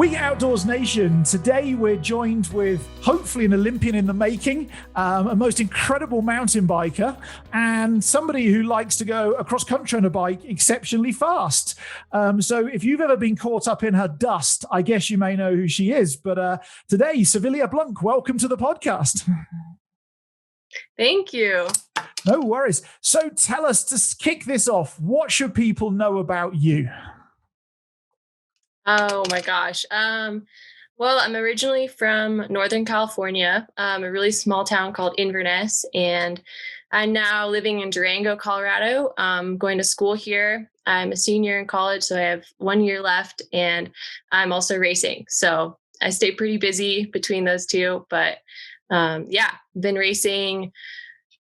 We Outdoors Nation, today we're joined with hopefully an Olympian in the making, a most incredible mountain biker, and somebody who likes to go across country on a bike exceptionally fast. So if you've ever been caught up in her dust, I guess you may know who she is. But today, Savilia Blunk, welcome to the podcast. Thank you. No worries. So tell us, to kick this off, what should people know about you? Oh my gosh. Well, I'm originally from Northern California, a really small town called Inverness, and I'm now living in Durango, Colorado. Going to school here. I'm a senior in college, so I have 1 year left, and I'm also racing. So I stay pretty busy between those two, but been racing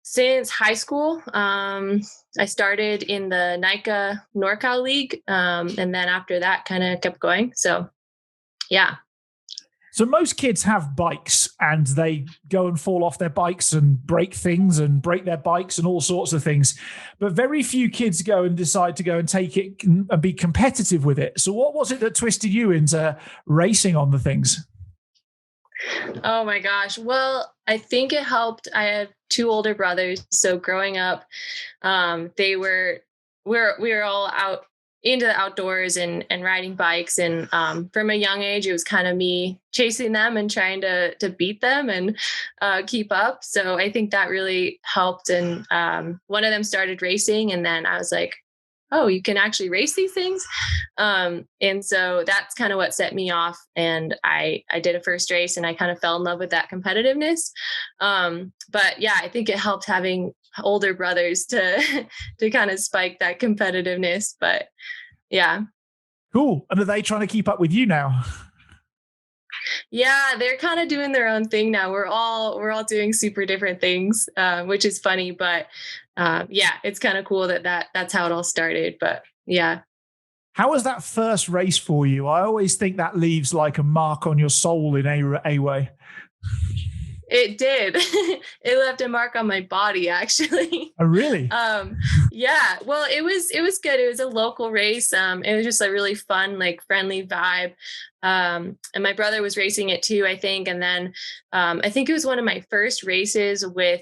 since high school. I started in the NICA NorCal League, and then after that kind of kept going. So, yeah. So most kids have bikes and they go and fall off their bikes and break things and break their bikes and all sorts of things. But very few kids go and decide to go and take it and be competitive with it. So what was it that twisted you into racing on the things? Oh my gosh. Well, I think it helped. I had two older brothers. So growing up, we were all out into the outdoors and riding bikes. And from a young age, it was kind of me chasing them and trying to beat them and keep up. So I think that really helped. And one of them started racing, and then I was like, oh, you can actually race these things. And so that's kind of what set me off. And I did a first race and I kind of fell in love with that competitiveness. But yeah, I think it helped having older brothers to kind of spike that competitiveness. But yeah. Cool. And are they trying to keep up with you now? Yeah, they're kind of doing their own thing now. We're all doing super different things, which is funny, but it's kind of cool that's how it all started. But yeah. How was that first race for you? I always think that leaves like a mark on your soul in a way. It did. It left a mark on my body, actually. Oh, really? Yeah. Well, it was good. It was a local race. It was just a really fun, like friendly vibe. And my brother was racing it too, I think. And then I think it was one of my first races with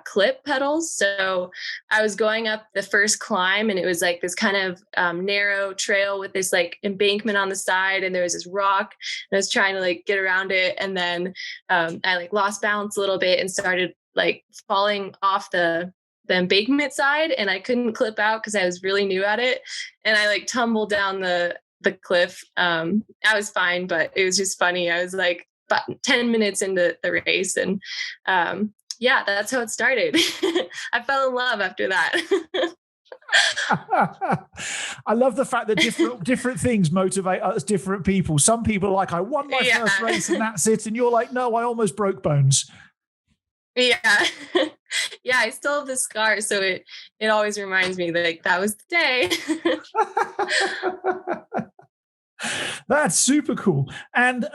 clip pedals. So I was going up the first climb, and it was like this kind of narrow trail with this like embankment on the side, and there was this rock, and I was trying to like get around it. And then I like lost balance a little bit and started like falling off the embankment side, and I couldn't clip out because I was really new at it. And I like tumbled down the cliff. I was fine, but it was just funny. I was like about 10 minutes into the race, and that's how it started. I fell in love after that. I love the fact that different things motivate us, different people. Some people are like, I won my first race and that's it. And you're like, no, I almost broke bones. Yeah. Yeah, I still have the scar. So it always reminds me that like, that was the day. That's super cool. And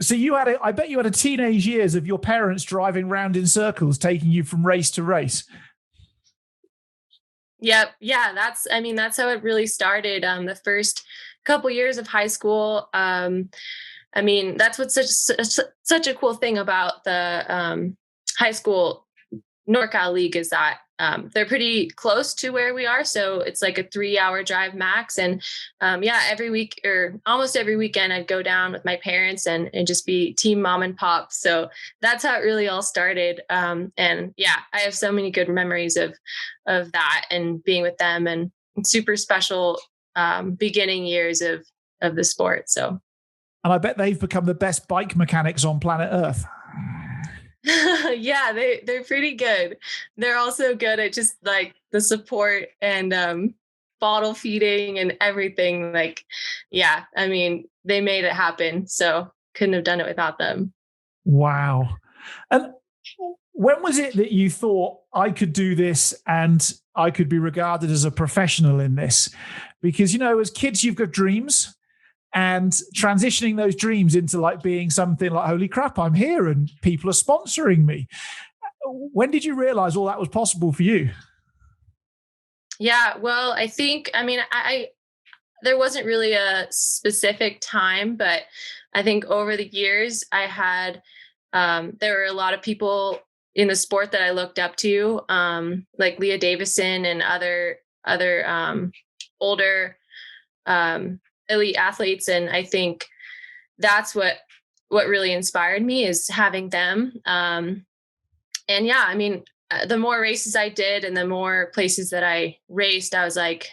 so I bet you had a teenage years of your parents driving around in circles, taking you from race to race. Yep. Yeah, that's how it really started. The first couple years of high school. That's what's such a cool thing about the high school NorCal League is that they're pretty close to where we are. So it's like a 3-hour drive max. And every week or almost every weekend, I'd go down with my parents and just be team mom and pop. So that's how it really all started. I have so many good memories of that and being with them, and super special beginning years of the sport. So. And I bet they've become the best bike mechanics on planet Earth. Yeah, they're pretty good. They're also good at just like the support and bottle feeding and everything. Like, yeah, they made it happen. So couldn't have done it without them. Wow. And when was it that you thought I could do this and I could be regarded as a professional in this? Because, as kids, you've got dreams. And transitioning those dreams into like being something like, holy crap, I'm here and people are sponsoring me. When did you realize all that was possible for you? Yeah, well, I think, there wasn't really a specific time, but I think over the years I had, there were a lot of people in the sport that I looked up to, like Leah Davison and other older elite athletes. And I think that's what really inspired me, is having them. And yeah, I mean, the more races I did and the more places that I raced, I was like,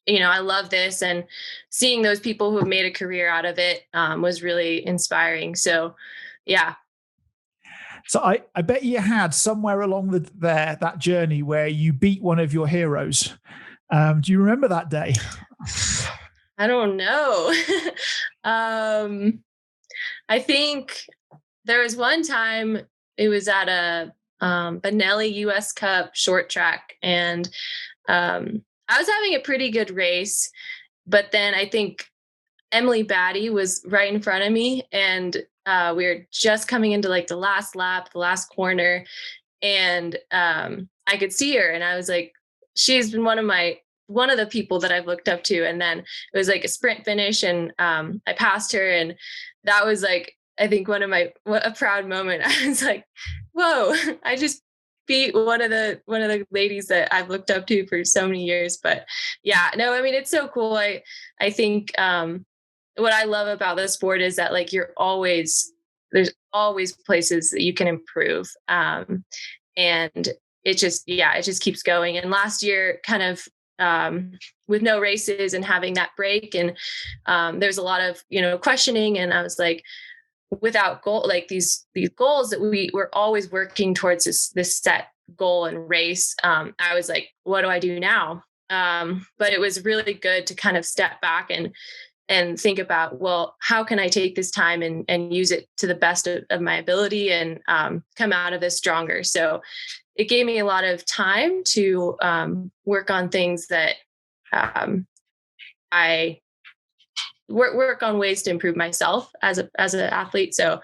I love this. And seeing those people who have made a career out of it was really inspiring. So, yeah. So I bet you had somewhere along that journey where you beat one of your heroes. Do you remember that day? I don't know. I think there was one time, it was at a Benelli US Cup short track, and I was having a pretty good race, but then I think Emily Batty was right in front of me, and we were just coming into like the last lap, the last corner, and I could see her, and I was like, she's been one of the people that I've looked up to. And then it was like a sprint finish, and I passed her, and that was like, I think a proud moment. I was like, whoa, I just beat one of the ladies that I've looked up to for so many years. But yeah, no, I mean, it's so cool. I think what I love about the sport is that like there's always places that you can improve. And it just keeps going. And last year, kind of with no races and having that break, and there's a lot of questioning, and I was like, without goal, like these goals that we're always working towards this set goal and race, I was like, what do I do now? But it was really good to kind of step back and think about, well, how can I take this time and use it to the best of my ability, and come out of this stronger. So it gave me a lot of time to work on things that I work on ways to improve myself as an athlete. So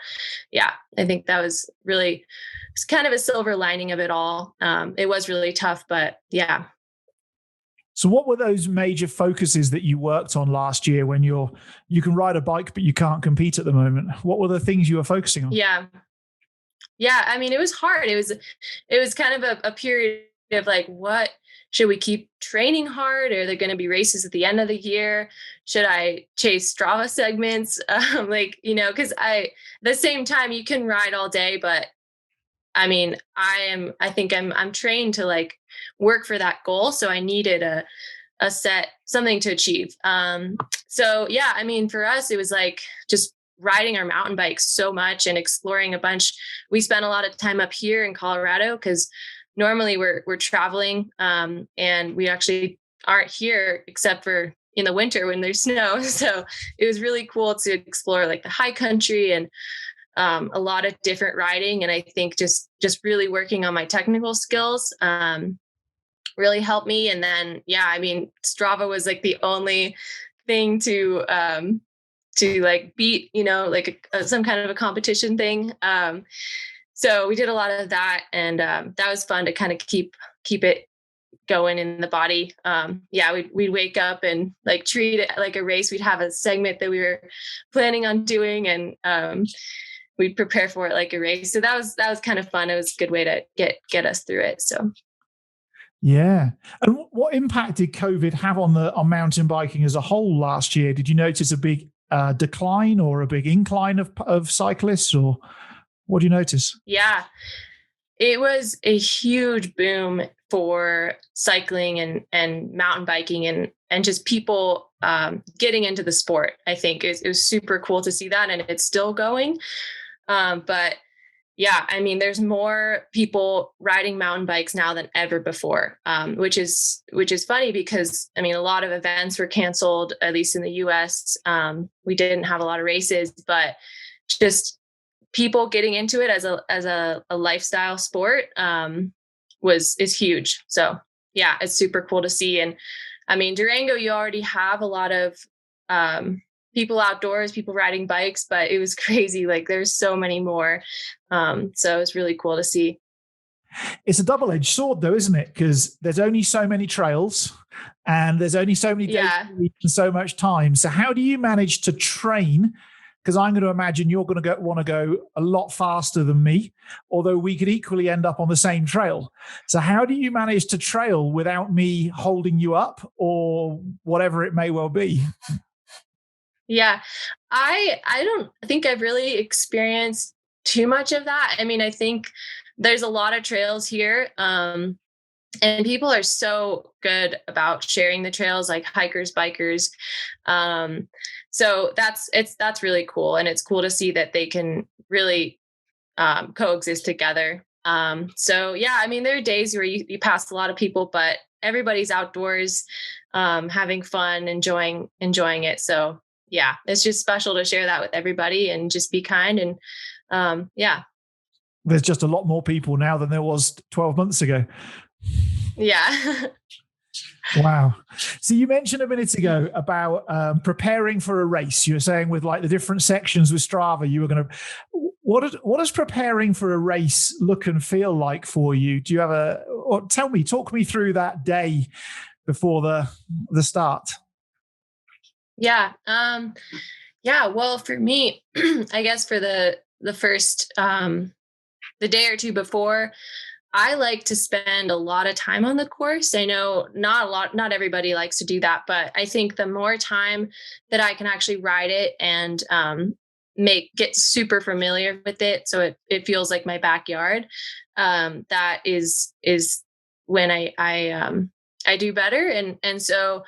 yeah, I think that was really, it's kind of a silver lining of it all. It was really tough, but yeah. So what were those major focuses that you worked on last year when you can ride a bike, but you can't compete at the moment? What were the things you were focusing on? Yeah. I mean, it was hard. It was kind of a period of like, what should we keep training hard? Are there going to be races at the end of the year? Should I chase Strava segments? Because the same time you can ride all day, but I mean, I think I'm trained to like work for that goal. So I needed a set, something to achieve. So yeah, I mean, for us, it was like just riding our mountain bikes so much and exploring a bunch. We spent a lot of time up here in Colorado because normally we're traveling, and we actually aren't here except for in the winter when there's snow. So it was really cool to explore like the high country and a lot of different riding. And I think just really working on my technical skills really helped me. And then, yeah, I mean, Strava was like the only thing to like beat, like some kind of a competition thing. So we did a lot of that, and that was fun to kind of keep it going in the body. We'd wake up and like treat it like a race. We'd have a segment that we were planning on doing, and we'd prepare for it like a race. So that was kind of fun. It was a good way to get us through it. So. Yeah. And what impact did COVID have on mountain biking as a whole last year? Did you notice a big decline or a big incline of cyclists, or what do you notice? Yeah, it was a huge boom for cycling and mountain biking and just people getting into the sport. I think it was super cool to see that, and it's still going. But yeah, I mean, there's more people riding mountain bikes now than ever before, which is funny because, I mean, a lot of events were canceled, at least in the US. We didn't have a lot of races, but just people getting into it as a lifestyle sport is huge. So yeah, it's super cool to see. And I mean, Durango, you already have a lot of people outdoors, people riding bikes, but it was crazy. Like there's so many more. So it was really cool to see. It's a double-edged sword though, isn't it? Because there's only so many trails. and there's only so many days a week and so much time. So how do you manage to train? Because I'm going to imagine you're going to want to go a lot faster than me, although we could equally end up on the same trail. So how do you manage to trail without me holding you up or whatever it may well be? Yeah, I don't think I've really experienced too much of that. I mean, I think there's a lot of trails here. And people are so good about sharing the trails, like hikers, bikers. So that's really cool. And it's cool to see that they can really coexist together. So yeah, I mean, there are days where you pass a lot of people, but everybody's outdoors, having fun, enjoying it. So yeah, it's just special to share that with everybody and just be kind. And yeah. There's just a lot more people now than there was 12 months ago. Yeah. Wow. So you mentioned a minute ago about preparing for a race. You were saying with like the different sections with Strava, you were going to. What does preparing for a race look and feel like for you? Do you have talk me through that day before the start? Yeah. Well, for me, I guess for the first the day or two before, I like to spend a lot of time on the course. I know not everybody likes to do that, but I think the more time that I can actually ride it and get super familiar with it, so it feels like my backyard, that is when I do better. And so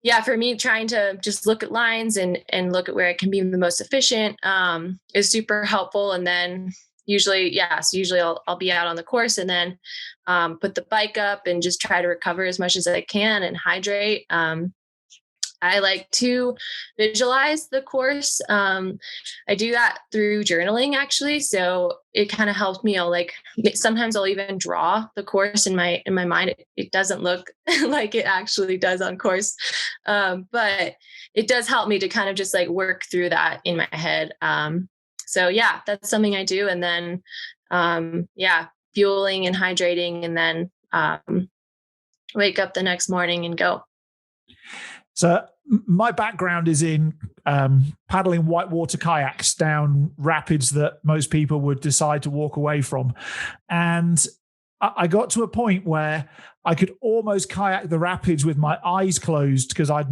yeah, for me, trying to just look at lines and look at where I can be the most efficient is super helpful. And then usually I'll be out on the course and then put the bike up and just try to recover as much as I can and hydrate. I like to visualize the course. I do that through journaling, actually. So it kind of helps me. Sometimes I'll even draw the course in my mind. It doesn't look like it actually does on course, but it does help me to kind of just like work through that in my head. So yeah, that's something I do. And then, fueling and hydrating, and then wake up the next morning and go. So my background is in paddling whitewater kayaks down rapids that most people would decide to walk away from. And I got to a point where I could almost kayak the rapids with my eyes closed because I'd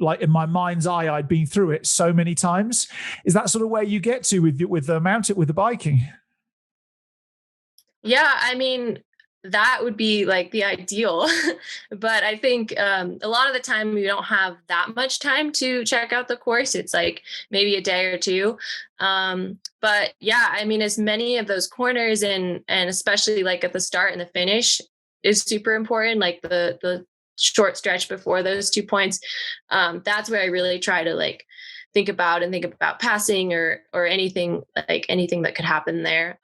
like in my mind's eye, I'd been through it so many times. Is that sort of where you get to with the biking? Yeah, I mean, that would be like the ideal. But I think a lot of the time we don't have that much time to check out the course. It's like maybe a day or two. But yeah, I mean, as many of those corners and especially like at the start and the finish is super important. Like the short stretch before those 2 points. That's where I really try to like think about passing or anything that could happen there.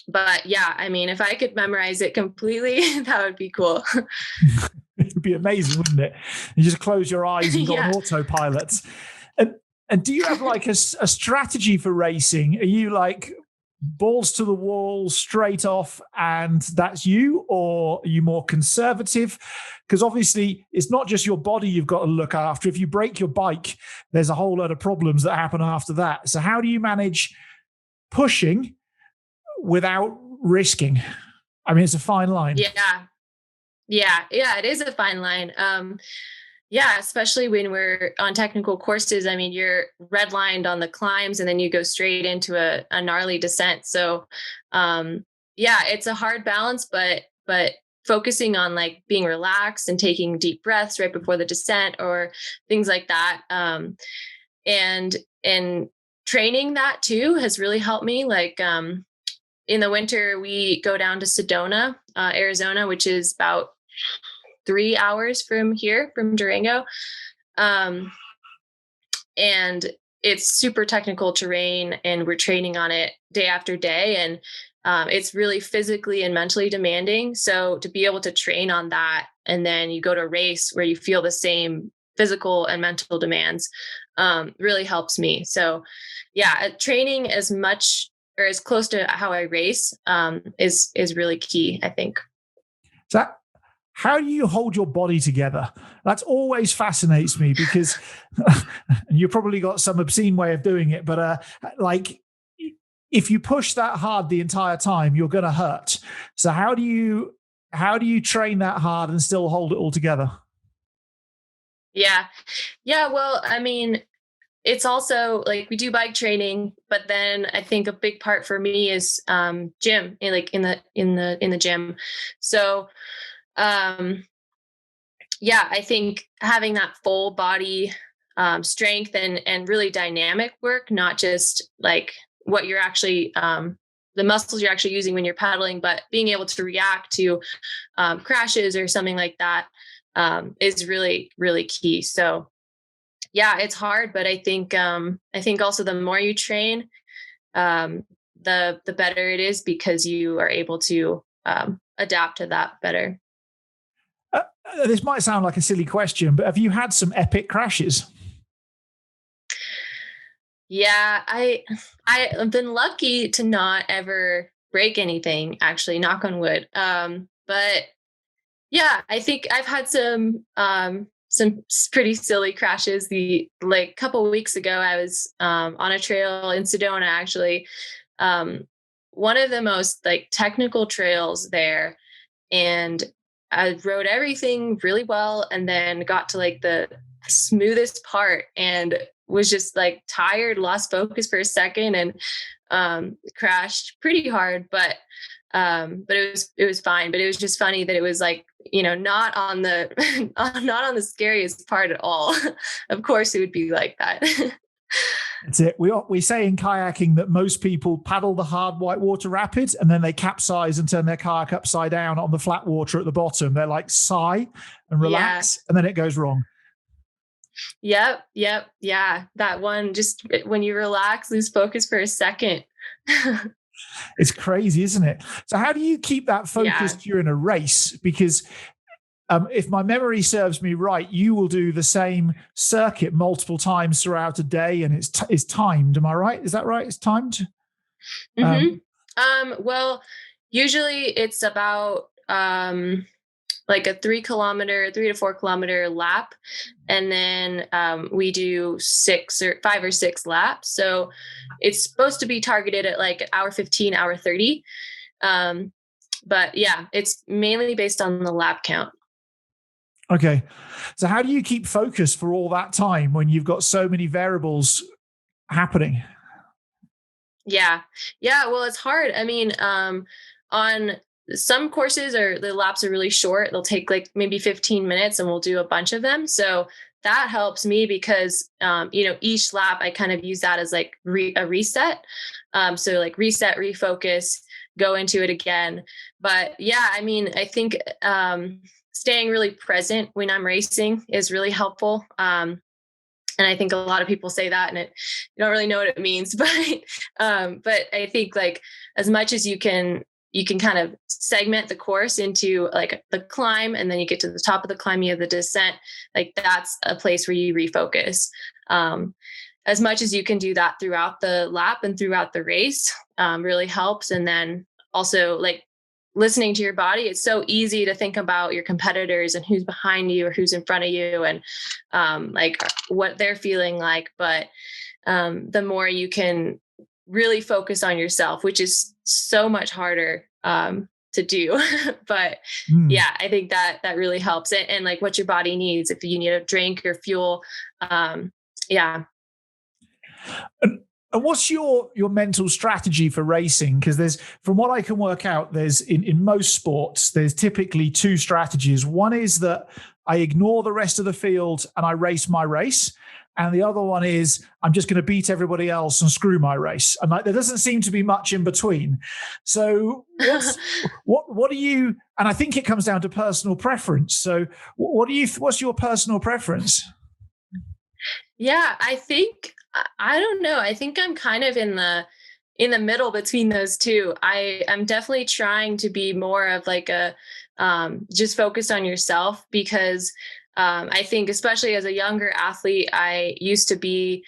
But yeah, I mean, if I could memorize it completely, that would be cool. It would be amazing, wouldn't it? You just close your eyes and go on autopilot. And do you have like a strategy for racing? Are you like balls to the wall, straight off, and that's you? Or are you more conservative? Because obviously it's not just your body you've got to look after. If you break your bike, there's a whole lot of problems that happen after that. So how do you manage pushing without risking? I mean, it's a fine line. Yeah, it is a fine line. Especially when we're on technical courses. I mean, you're redlined on the climbs and then you go straight into a gnarly descent. So it's a hard balance, but focusing on like being relaxed and taking deep breaths right before the descent or things like that. And training that too has really helped me. Like, in the winter, we go down to Sedona, Arizona, which is about 3 hours from Durango. And it's super technical terrain and we're training on it day after day. And it's really physically and mentally demanding. So to be able to train on that, and then you go to a race where you feel the same physical and mental demands, really helps me. So yeah, training as much or as close to how I race is really key, I think. So how do you hold your body together? That always fascinates me because you probably got some obscene way of doing it, but like if you push that hard the entire time, you're going to hurt. So how do you train that hard and still hold it all together? Yeah. Yeah. Well, I mean, it's also like we do bike training, but then I think a big part for me is gym, like in the gym. So um, yeah, I think having that full body strength and really dynamic work, not just like what you're actually the muscles you're actually using when you're pedaling, but being able to react to crashes or something like that is really, really key. So yeah, it's hard, but I think also the more you train, um, the better it is because you are able to adapt to that better. This might sound like a silly question, but have you had some epic crashes? Yeah, I've been lucky to not ever break anything, actually, knock on wood. But yeah, I think I've had some pretty silly crashes. The like couple of weeks ago, I was on a trail in Sedona, actually. Um, one of the most like technical trails there, and I rode everything really well, and then got to like the smoothest part and was just like tired, lost focus for a second, and crashed pretty hard. But it was fine. But it was just funny that it was like, not on the not on the scariest part at all. Of course, it would be like that. That's it. We say in kayaking that most people paddle the hard whitewater rapids and then they capsize and turn their kayak upside down on the flat water at the bottom. They're like sigh and Yeah. relax, and then it goes wrong. Yep. Yep. Yeah. That one, just when you relax, lose focus for a second. It's crazy, isn't it? So how do you keep that focus Yeah. during a race? Because if my memory serves me right, you will do the same circuit multiple times throughout a day, and it's timed. Am I right? Is that right? It's timed. Hmm. Um, Well, usually it's about like a 3 to 4 kilometer lap. And then we do 5 or 6 laps. So it's supposed to be targeted at like hour 15, hour 30. Um, but yeah, it's mainly based on the lap count. okay. So how do you keep focus for all that time when you've got so many variables happening? Yeah. Yeah. Well, it's hard. I mean, on some courses or the laps are really short. They'll take like maybe 15 minutes and we'll do a bunch of them. So that helps me because, each lap I kind of use that as like a reset. So like reset, refocus, go into it again. But yeah, I mean, I think staying really present when I'm racing is really helpful. And I think a lot of people say that and you don't really know what it means, but I think like as much as you can kind of segment the course into like the climb, and then you get to the top of the climb, you have the descent. Like that's a place where you refocus. As much as you can do that throughout the lap and throughout the race, really helps. And then also like listening to your body. It's so easy to think about your competitors and who's behind you or who's in front of you, and like what they're feeling like. But the more you can really focus on yourself, which is so much harder to do. But Hmm. yeah, I think that really helps it. And like what your body needs, if you need a drink or fuel. Yeah. And what's your mental strategy for racing? Because there's, from what I can work out, there's in most sports, there's typically two strategies. One is that I ignore the rest of the field and I race my race. And the other one is I'm just going to beat everybody else and screw my race. And like there doesn't seem to be much in between. So what do you? And I think it comes down to personal preference. So what's your personal preference? Yeah, I think I don't know. I think I'm kind of in the middle between those two. I'm definitely trying to be more of like a just focus on yourself, because I think especially as a younger athlete, I used to be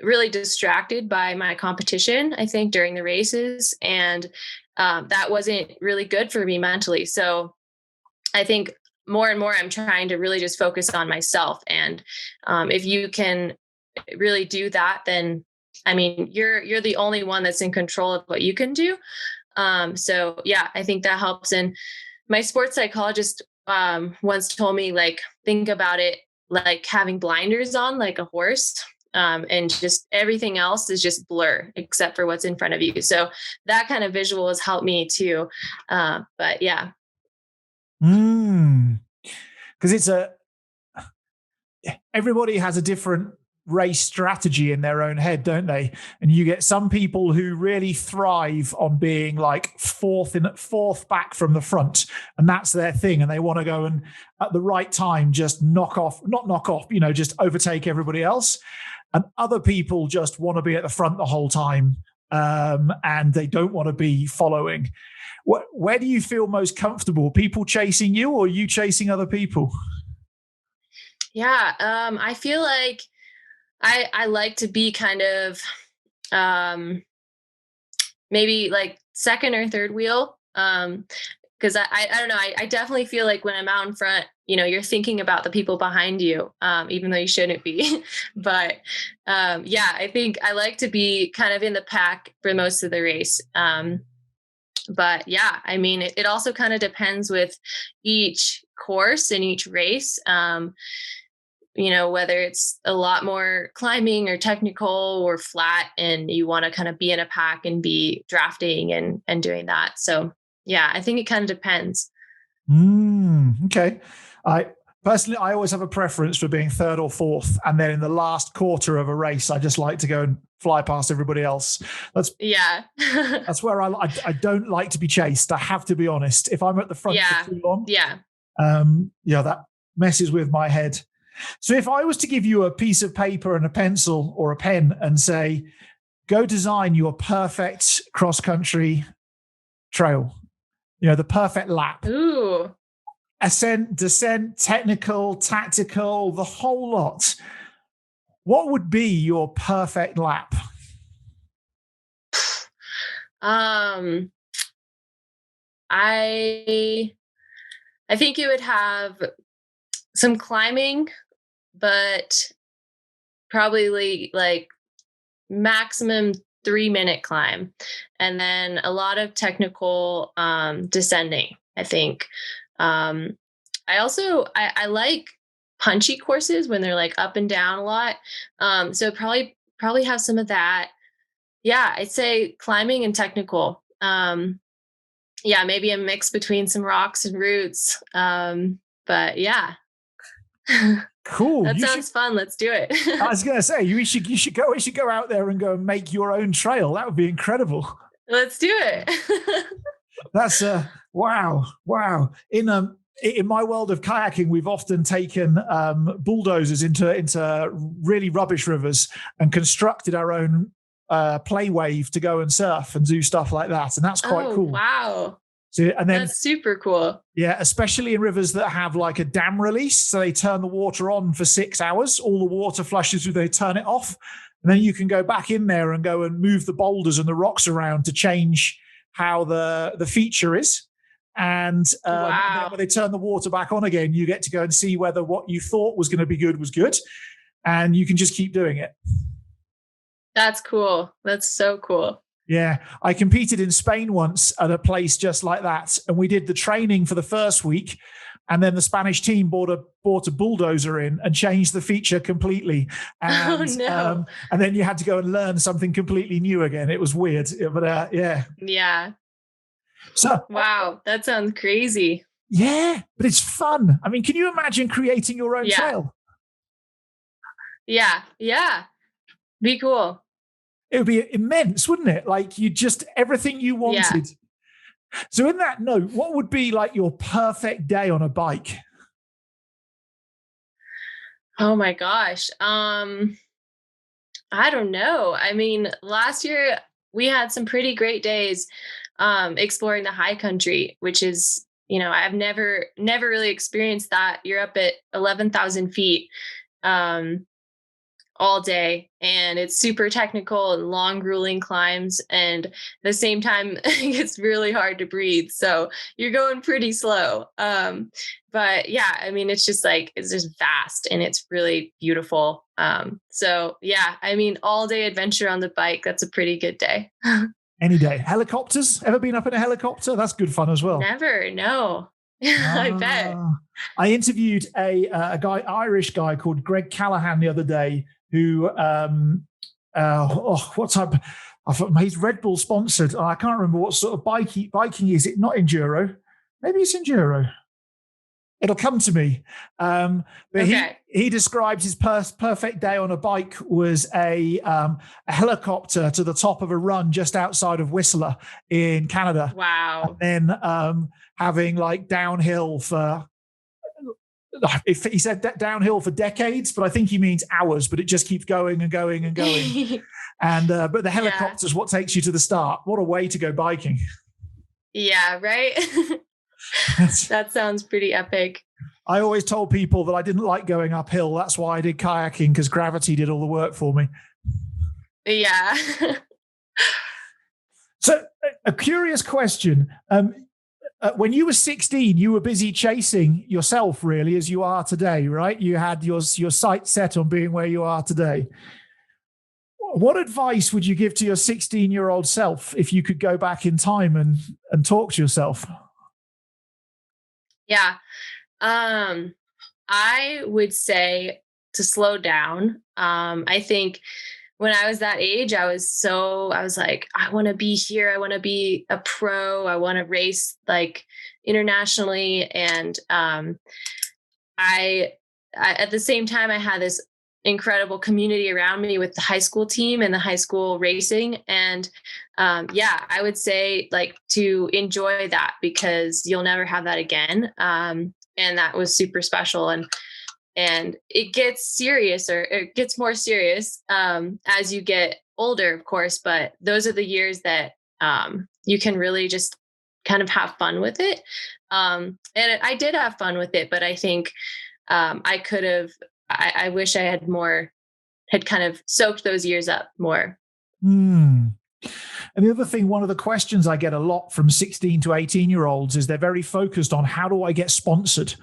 really distracted by my competition, I think, during the races, and that wasn't really good for me mentally. So I think more and more I'm trying to really just focus on myself. And if you can really do that, then I mean, you're the only one that's in control of what you can do. So yeah, I think that helps. And my sports psychologist once told me, like, think about it like having blinders on, like a horse. And just everything else is just blur except for what's in front of you. So that kind of visual has helped me too. But yeah. Because everybody has a different race strategy in their own head, don't they? And you get some people who really thrive on being like fourth back from the front, and that's their thing. And they want to go and at the right time just not knock off, just overtake everybody else. And other people just want to be at the front the whole time, and they don't want to be following. Where do you feel most comfortable? People chasing you, or you chasing other people? Yeah, I feel like I like to be kind of maybe like second or third wheel. Because I don't know, I definitely feel like when I'm out in front, you're thinking about the people behind you, even though you shouldn't be. But yeah, I think I like to be kind of in the pack for most of the race. But yeah, I mean, it also kind of depends with each course and each race. Whether it's a lot more climbing or technical or flat, and you want to kind of be in a pack and be drafting and doing that. So yeah, I think it kind of depends. Okay. I always have a preference for being third or fourth. And then in the last quarter of a race, I just like to go and fly past everybody else. That's where I don't like to be chased. I have to be honest. If I'm at the front for too long, that messes with my head. So if I was to give you a piece of paper and a pencil or a pen and say, go design your perfect cross-country trail, the perfect lap. Ooh. Ascent, descent, technical, tactical, the whole lot. What would be your perfect lap? I think it would have some climbing, but probably like maximum 3-minute climb, and then a lot of technical descending, I think. I also I like punchy courses when they're like up and down a lot. So probably have some of that. Yeah, I'd say climbing and technical. Maybe a mix between some rocks and roots. But yeah. Cool. That sounds fun. Let's do it. I was going to say, you should go out there and go and make your own trail. That would be incredible. Let's do it. That's wow. In my world of kayaking, we've often taken bulldozers into really rubbish rivers and constructed our own play wave to go and surf and do stuff like that. And that's quite cool. Wow. So, and then that's super cool. Yeah, especially in rivers that have like a dam release. So they turn the water on for 6 hours. All the water flushes through, they turn it off. And then you can go back in there and go and move the boulders and the rocks around to change how the feature is. And then when they turn the water back on again, you get to go and see whether what you thought was going to be good was good. And you can just keep doing it. That's cool. That's so cool. Yeah, I competed in Spain once at a place just like that. And we did the training for the first week. And then the Spanish team bought a bulldozer in and changed the feature completely. And, and then you had to go and learn something completely new again. It was weird, but yeah. Yeah. So wow, that sounds crazy. Yeah, but it's fun. I mean, can you imagine creating your own trail? Yeah, be cool. It would be immense, wouldn't it? Like you just everything you wanted. Yeah. So in that note, what would be like your perfect day on a bike? Oh my gosh. I don't know. I mean, last year we had some pretty great days exploring the high country, which is, I've never really experienced that. You're up at 11,000 feet. all day, and it's super technical and long, grueling climbs. And at the same time, it's really hard to breathe. So you're going pretty slow. But yeah, I mean, it's just vast and it's really beautiful. So yeah, I mean, all day adventure on the bike, that's a pretty good day. Any day. Helicopters? Ever been up in a helicopter? That's good fun as well. Never, no. I bet. I interviewed a Irish guy called Greg Callahan the other day, who what type? He's Red Bull sponsored. I can't remember what sort of biking is it. Not enduro. Maybe it's enduro. It'll come to me. But okay. He described his perfect day on a bike was a helicopter to the top of a run just outside of Whistler in Canada. Wow. And then having like downhill for, if he said downhill for decades, but I think he means hours, but it just keeps going and going and going. And but the helicopter's what takes you to the start. What a way to go biking. Yeah, right? That sounds pretty epic. I always told people that I didn't like going uphill. That's why I did kayaking, because gravity did all the work for me. Yeah. So a curious question. When you were 16, you were busy chasing yourself, really, as you are today, right? You had your sights set on being where you are today. What advice would you give to your 16-year-old self if you could go back in time and talk to yourself? Yeah. I would say to slow down. I think when I was that age, I was like, I want to be here. I want to be a pro. I want to race like internationally. And I at the same time, I had this incredible community around me with the high school team and the high school racing. And I would say like to enjoy that, because you'll never have that again. And that was super special. And it gets serious, or it gets more serious as you get older, of course. But those are the years that you can really just kind of have fun with it. And I did have fun with it, but I think I wish I had kind of soaked those years up more. And the other thing, one of the questions I get a lot from 16 to 18-year-olds is they're very focused on how do I get sponsored?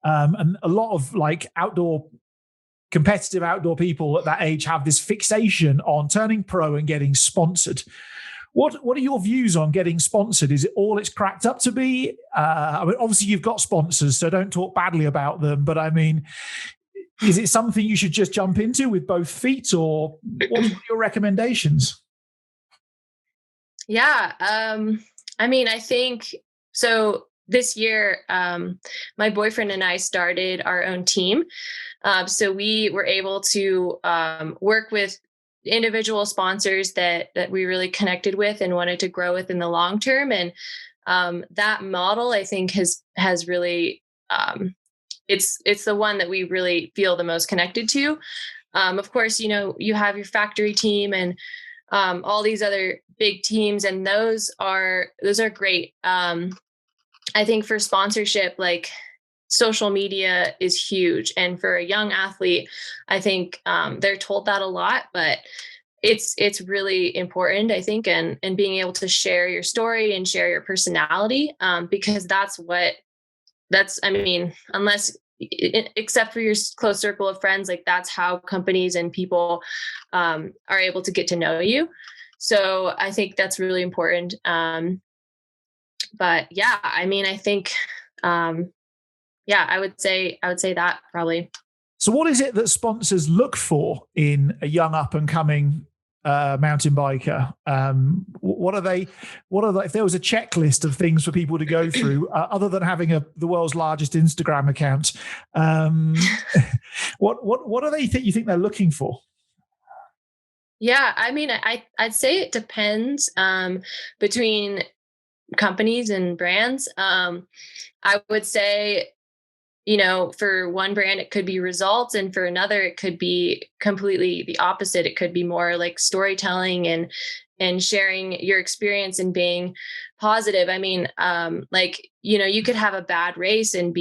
And a lot of like competitive outdoor people at that age have this fixation on turning pro and getting sponsored. What are your views on getting sponsored? Is it all it's cracked up to be? I mean, obviously you've got sponsors, so don't talk badly about them. But I mean, is it something you should just jump into with both feet, or what are your recommendations? Yeah. I mean, I think so. This year, my boyfriend and I started our own team. So we were able to work with individual sponsors that we really connected with and wanted to grow with in the long term. And that model, I think, has really it's the one that we really feel the most connected to. Of course, you have your factory team and all these other big teams, and those are great. I think for sponsorship, like social media is huge. And for a young athlete, I think they're told that a lot, but it's really important, I think, and being able to share your story and share your personality, because except for your close circle of friends, like that's how companies and people are able to get to know you. So I think that's really important. But yeah, I mean, I think, I would say that probably. So what is it that sponsors look for in a young up and coming mountain biker? What are they, if there was a checklist of things for people to go through, other than having the world's largest Instagram account, what are they you think they're looking for? Yeah, I mean, I'd say it depends between companies and brands. I would say, for one brand, it could be results. And for another, it could be completely the opposite. It could be more like storytelling and sharing your experience and being positive. I mean, you could have a bad race and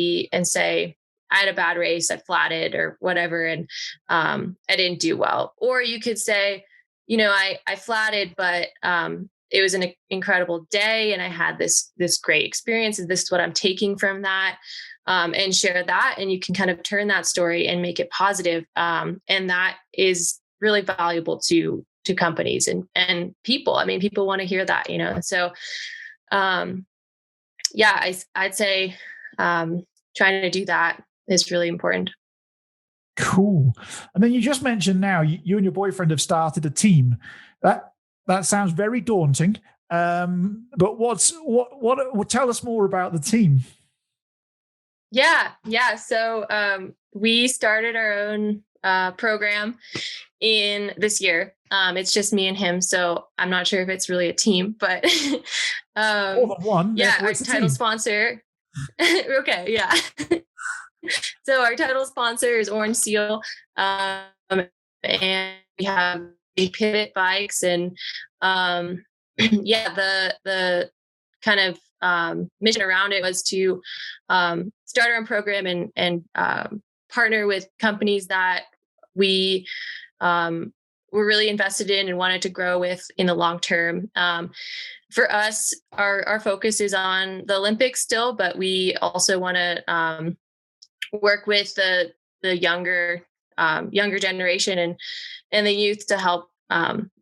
say, I had a bad race, I flatted or whatever, and I didn't do well. Or you could say, I flatted, but it was an incredible day, and I had this great experience, and this is what I'm taking from that, and share that, and you can kind of turn that story and make it positive, and that is really valuable to companies and people. I mean, people want to hear that, So, I'd say trying to do that is really important. Cool. And then you just mentioned now you and your boyfriend have started a team. That sounds very daunting. But what? Tell us more about the team. Yeah. So we started our own program in this year. It's just me and him, so I'm not sure if it's really a team, but More than one. Yeah, our title sponsor. Okay, yeah. So our title sponsor is Orange Seal, and we have big pivot bikes, and the kind of mission around it was to start our own program and partner with companies that we were really invested in and wanted to grow with in the long term. For us, our focus is on the Olympics still, but we also want to work with the younger generation and the youth to help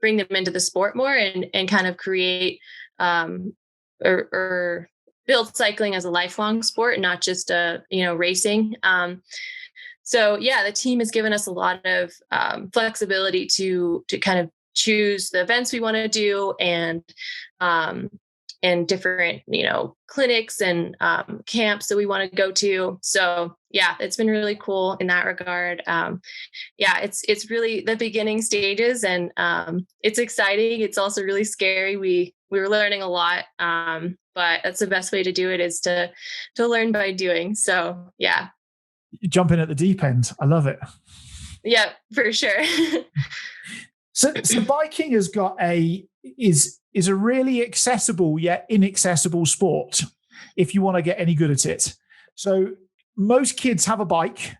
bring them into the sport more and kind of create or build cycling as a lifelong sport, not just racing. So the team has given us a lot of flexibility to kind of choose the events we want to do and different, clinics and camps that we want to go to. So it's been really cool in that regard. It's really the beginning stages, and it's exciting. It's also really scary. We were learning a lot, but that's the best way to do it, is to learn by doing. So You jump in at the deep end. I love it. Yeah, for sure. So biking has got is a really accessible yet inaccessible sport if you want to get any good at it. So most kids have a bike,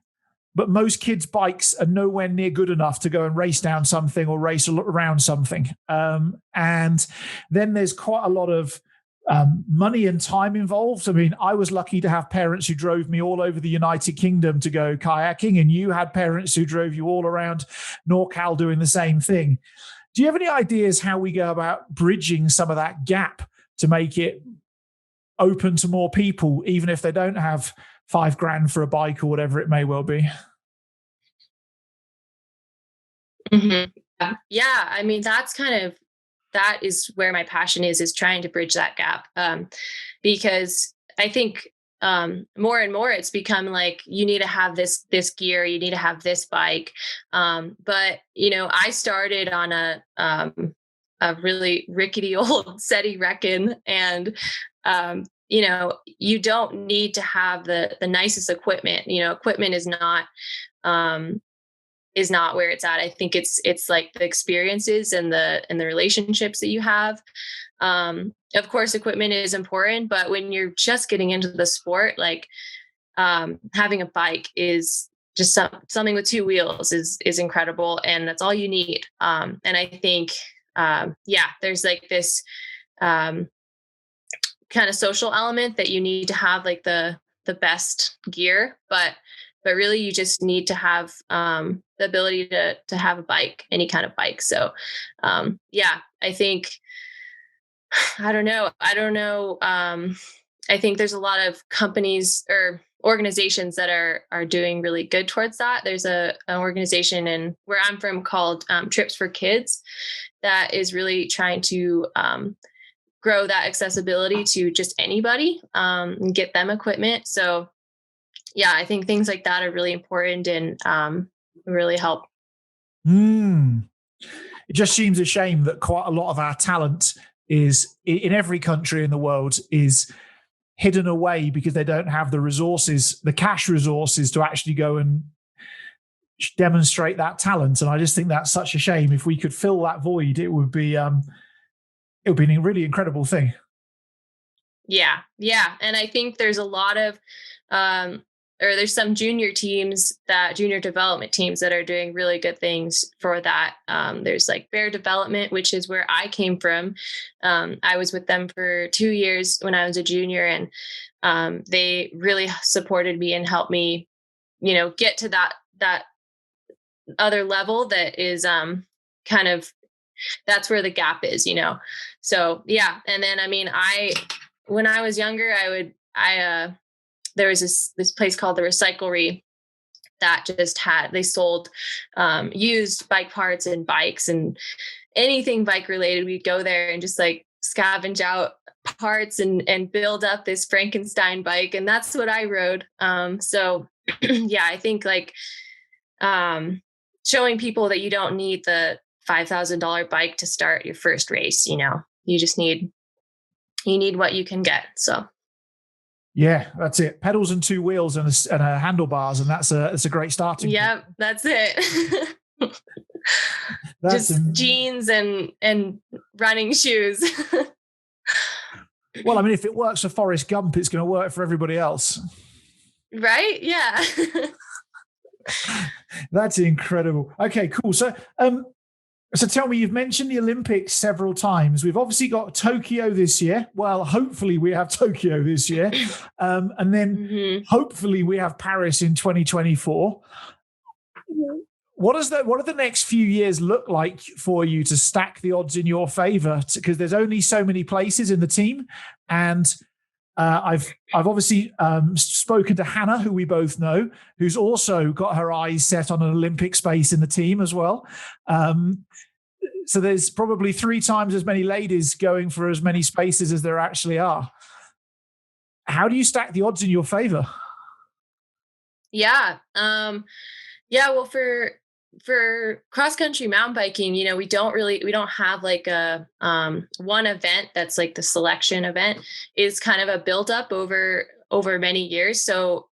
but most kids' bikes are nowhere near good enough to go and race down something or race around something. And then there's quite a lot of money and time involved. I mean, I was lucky to have parents who drove me all over the United Kingdom to go kayaking, and you had parents who drove you all around NorCal doing the same thing. Do you have any ideas how we go about bridging some of that gap to make it open to more people, even if they don't have $5,000 for a bike or whatever it may well be? Mm-hmm. Yeah, I mean, that is where my passion is trying to bridge that gap. Because I think more and more it's become like, you need to have this gear, you need to have this bike. But I started on a really rickety old SETI Reckon, and you don't need to have the nicest equipment. Equipment is not where it's at. I think it's like the experiences and the relationships that you have. Of course, equipment is important, but when you're just getting into the sport, like having a bike is just something with two wheels is incredible, and that's all you need. And I think there's like this kind of social element that you need to have, like the best gear, but really you just need to have the ability to have a bike, any kind of bike. So I think, I don't know. I think there's a lot of companies or organizations that are doing really good towards that. There's an organization in where I'm from called Trips for Kids that is really trying to grow that accessibility to just anybody and get them equipment. So I think things like that are really important and really help. It just seems a shame that quite a lot of our talent is in every country in the world is hidden away because they don't have the resources, the cash resources to actually go and demonstrate that talent. And I just think that's such a shame. If we could fill that void, it would be a really incredible thing. Yeah. And I think there's a lot of or there's some junior development teams that are doing really good things for that. There's like Bear Development, which is where I came from. I was with them for 2 years when I was a junior, and they really supported me and helped me, get to that other level that is kind of, that's where the gap is, So yeah. And then, when I was younger, there was this place called the Recyclery that they sold used bike parts and bikes and anything bike related. We'd go there and just like scavenge out parts and build up this Frankenstein bike. And that's what I rode. So yeah, I think like showing people that you don't need the $5,000 bike to start your first race. You just need what you can get. So yeah, that's it. Pedals and 2 wheels and a handlebars, and that's a great starting point. Yep, that's it. Just jeans and running shoes. Well, if it works for Forrest Gump, it's going to work for everybody else. Right? Yeah. That's incredible. Okay, cool. So tell me, you've mentioned the Olympics several times. We've obviously got Tokyo this year. Well, hopefully we have Tokyo this year. And then hopefully we have Paris in 2024. What do the next few years look like for you to stack the odds in your favor? Because there's only so many places in the team. And I've obviously spoken to Hannah, who we both know, who's also got her eyes set on an Olympic space in the team as well. So there's probably 3 times as many ladies going for as many spaces as there actually are. How do you stack the odds in your favor? Yeah. Well, for cross-country mountain biking, we don't have like a one event that's like the selection event. Is kind of a build-up over many years. So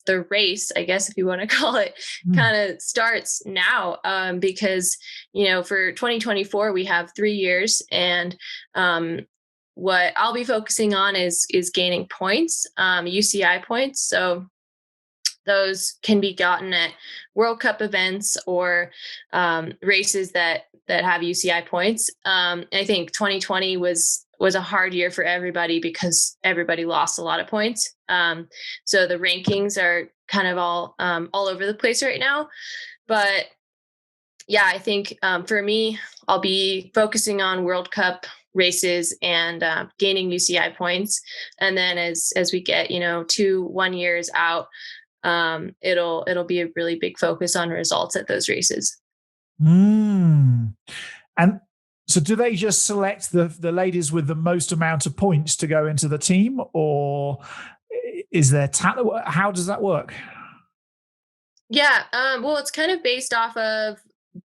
the race, I guess, if you want to call it, kind of starts now, because, for 2024, we have 3 years, and what I'll be focusing on is gaining points, UCI points. So those can be gotten at World Cup events or races that have UCI points. I think 2020 was a hard year for everybody because everybody lost a lot of points. So the rankings are kind of all over the place right now. But yeah, I think for me, I'll be focusing on World Cup races and gaining UCI points. And then as we get, 2-1 years out, it'll be a really big focus on results at those races. And so do they just select the ladies with the most amount of points to go into the team, or is there talent? How does that work? Yeah. Well, it's kind of based off of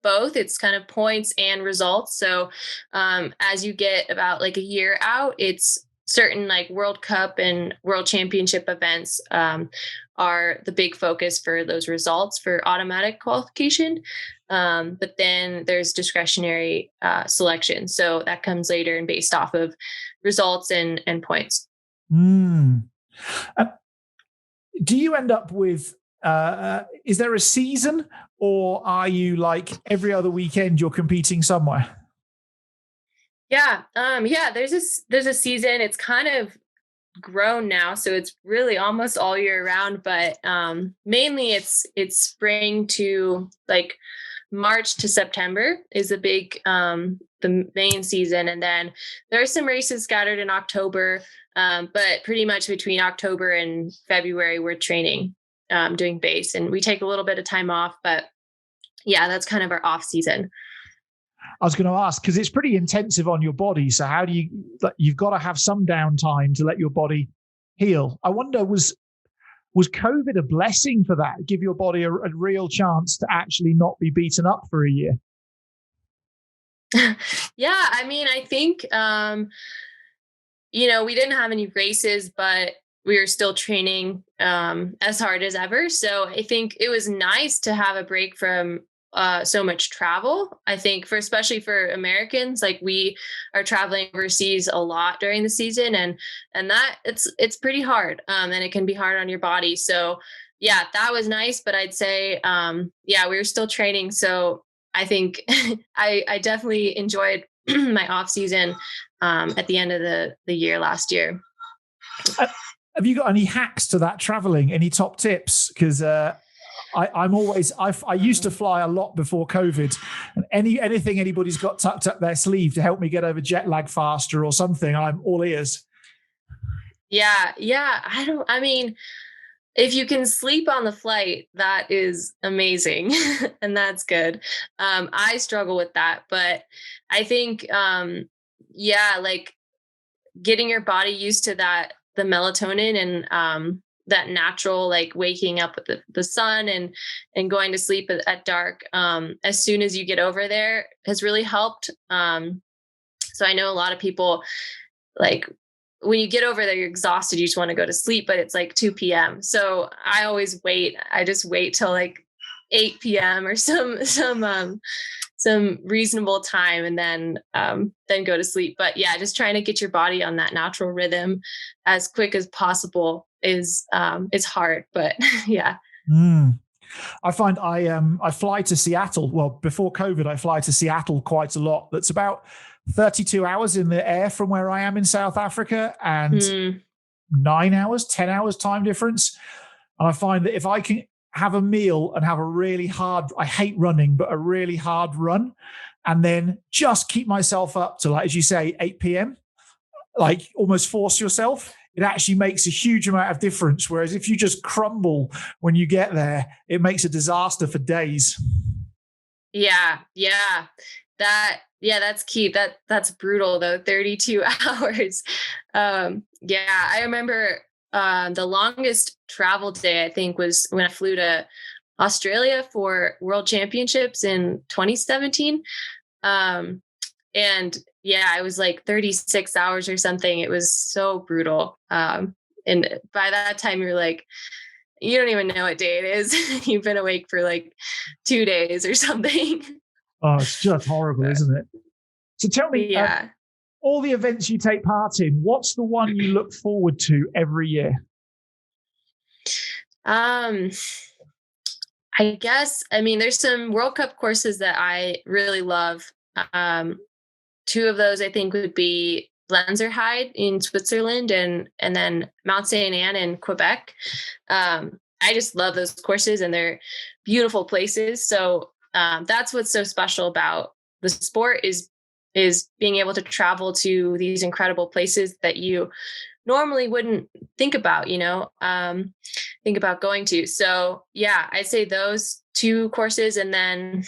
both. It's kind of points and results. So as you get about like a year out, it's certain like World Cup and World Championship events are the big focus for those results for automatic qualification. But then there's discretionary selection. So that comes later and based off of results and points. Do you end up with, is there a season, or are you like every other weekend you're competing somewhere? Yeah. There's a season. It's kind of grown now, so it's really almost all year round, but mainly it's spring to like March to September is a big the main season, and then there are some races scattered in October, but pretty much between October and February we're training, doing base, and we take a little bit of time off, but yeah, that's kind of our off season. I was going to ask, because it's pretty intensive on your body. So how do you've got to have some downtime to let your body heal. I wonder, was COVID a blessing for that? Give your body a real chance to actually not be beaten up for a year? Yeah, I mean, I think, we didn't have any races, but we were still training as hard as ever. So I think it was nice to have a break from so much travel. I think especially for Americans, like we are traveling overseas a lot during the season, and that it's pretty hard. And it can be hard on your body. So yeah, that was nice. But I'd say, yeah, we were still training. So I think I definitely enjoyed my off season at the end of the year last year. Have you got any hacks to that traveling? Any top tips? Because I used to fly a lot before COVID, and anything anybody's got tucked up their sleeve to help me get over jet lag faster or something, I'm all ears. Yeah. I mean, if you can sleep on the flight, that is amazing. And that's good. I struggle with that, but I think, yeah, like getting your body used to the melatonin and, that natural, like waking up with the sun and going to sleep at dark, as soon as you get over there has really helped. So I know a lot of people, like, when you get over there, you're exhausted. You just want to go to sleep, but it's like 2 p.m. So I always wait. I just wait till like 8 p.m. or some reasonable time, and then go to sleep. But yeah, just trying to get your body on that natural rhythm as quick as possible is it's hard, but yeah. I find I fly to Seattle. Well, before COVID, I fly to Seattle quite a lot. That's about 32 hours in the air from where I am in South Africa, and 9 hours, 10 hours time difference. And I find that if I can have a meal and have a really hard, I hate running, but a really hard run, and then just keep myself up to, like, as you say, 8 p.m., like almost force yourself, it actually makes a huge amount of difference. Whereas if you just crumble when you get there, it makes a disaster for days. Yeah. That's key. That's brutal though. 32 hours. Yeah, I remember the longest travel day I think was when I flew to Australia for World Championships in 2017. And yeah, it was like 36 hours or something. It was so brutal. And by that time you're like, you don't even know what day it is. You've been awake for like 2 days or something. Oh, it's just horrible, isn't it? So tell me, yeah. All the events you take part in, what's the one you look forward to every year? I guess, I mean, there's some World Cup courses that I really love. Two of those I think would be Lenzerheide in Switzerland and then Mount Saint Anne in Quebec. I just love those courses, and they're beautiful places. So that's what's so special about the sport is being able to travel to these incredible places that you normally wouldn't think about, think about going to. So yeah, I'd say those two courses, and then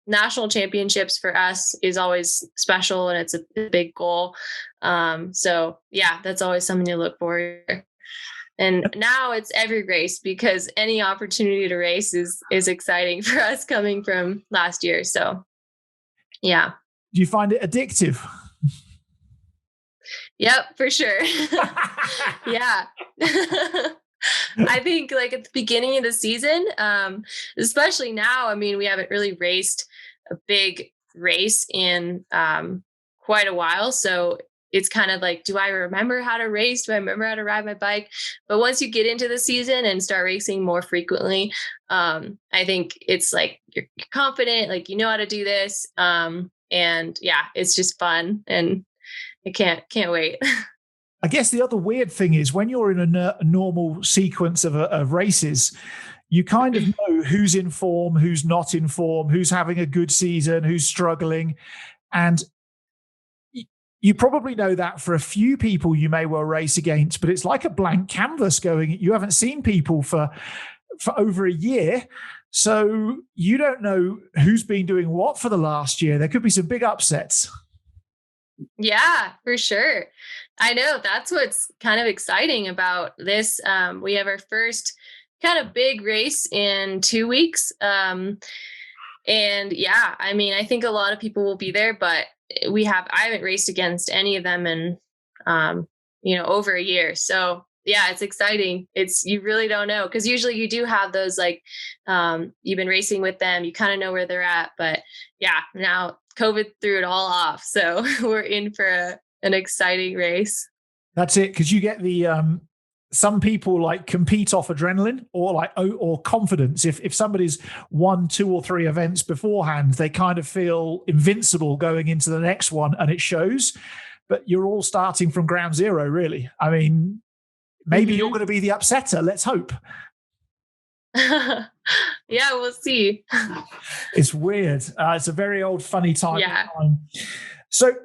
national championships for us is always special, and it's a big goal. So yeah, that's always something to look for. And now it's every race, because any opportunity to race is exciting for us coming from last year. So yeah. Do you find it addictive? Yep, for sure. Yeah. I think like at the beginning of the season, especially now, I mean, we haven't really raced a big race in quite a while. So it's kind of like, do I remember how to race? Do I remember how to ride my bike? But once you get into the season and start racing more frequently, I think it's like you're confident, like you know how to do this. And yeah, it's just fun, and I can't wait. I guess the other weird thing is when you're in a normal sequence of races, you kind of know who's in form, who's not in form, who's having a good season, who's struggling. And you probably know that for a few people you may well race against, but it's like a blank canvas going. You haven't seen people for over a year. So you don't know who's been doing what for the last year. There could be some big upsets. Yeah, for sure. I know that's what's kind of exciting about this. We have our first kind of big race in 2 weeks. And yeah, I mean, I think a lot of people will be there, but I haven't raced against any of them in, over a year. So yeah, it's exciting. You really don't know, because usually you do have those like, you've been racing with them, you kind of know where they're at, but yeah, now COVID threw it all off. So we're in for an exciting race. That's it. Cause you get the, some people like compete off adrenaline or confidence. If somebody's won 2 or 3 events beforehand, they kind of feel invincible going into the next one, and it shows. But you're all starting from ground zero, really. I mean, maybe you're going to be the upsetter. Let's hope. Yeah, we'll see. It's weird. It's a very old, funny time. Yeah. So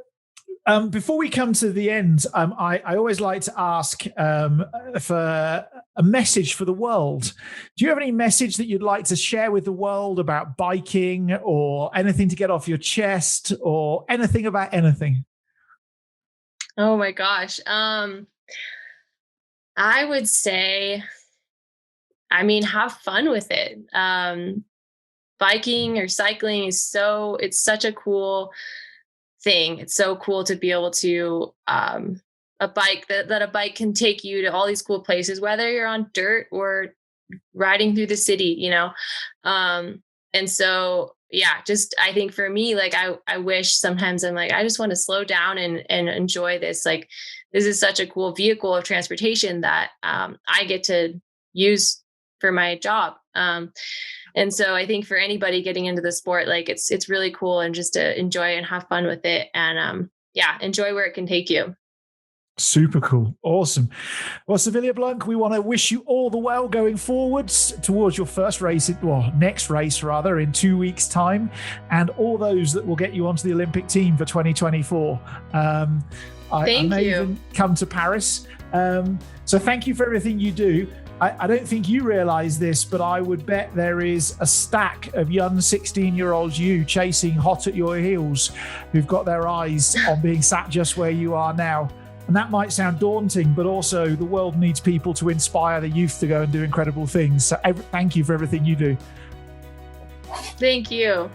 before we come to the end, I always like to ask for a message for the world. Do you have any message that you'd like to share with the world about biking, or anything to get off your chest, or anything about anything? Oh my gosh. I would say, I mean, have fun with it. Biking or cycling it's such a cool thing. It's so cool to be able to, a bike that a bike can take you to all these cool places, whether you're on dirt or riding through the city, you know? And so, yeah, just, I think for me, like, I wish sometimes I'm like, I just want to slow down and enjoy this. Like, this is such a cool vehicle of transportation that, I get to use for my job. And so I think for anybody getting into the sport, like, it's really cool, and just to enjoy and have fun with it, and yeah, enjoy where it can take you. Super cool. Awesome. Well, Savilia Blunk, we want to wish you all the well going forwards towards your first race, next race rather, in 2 weeks' time, and all those that will get you onto the Olympic team for 2024. I may even come to Paris. So thank you for everything you do. I don't think you realize this, but I would bet there is a stack of young 16-year-olds you chasing hot at your heels, who've got their eyes on being sat just where you are now. And that might sound daunting, but also the world needs people to inspire the youth to go and do incredible things. So thank you for everything you do. Thank you.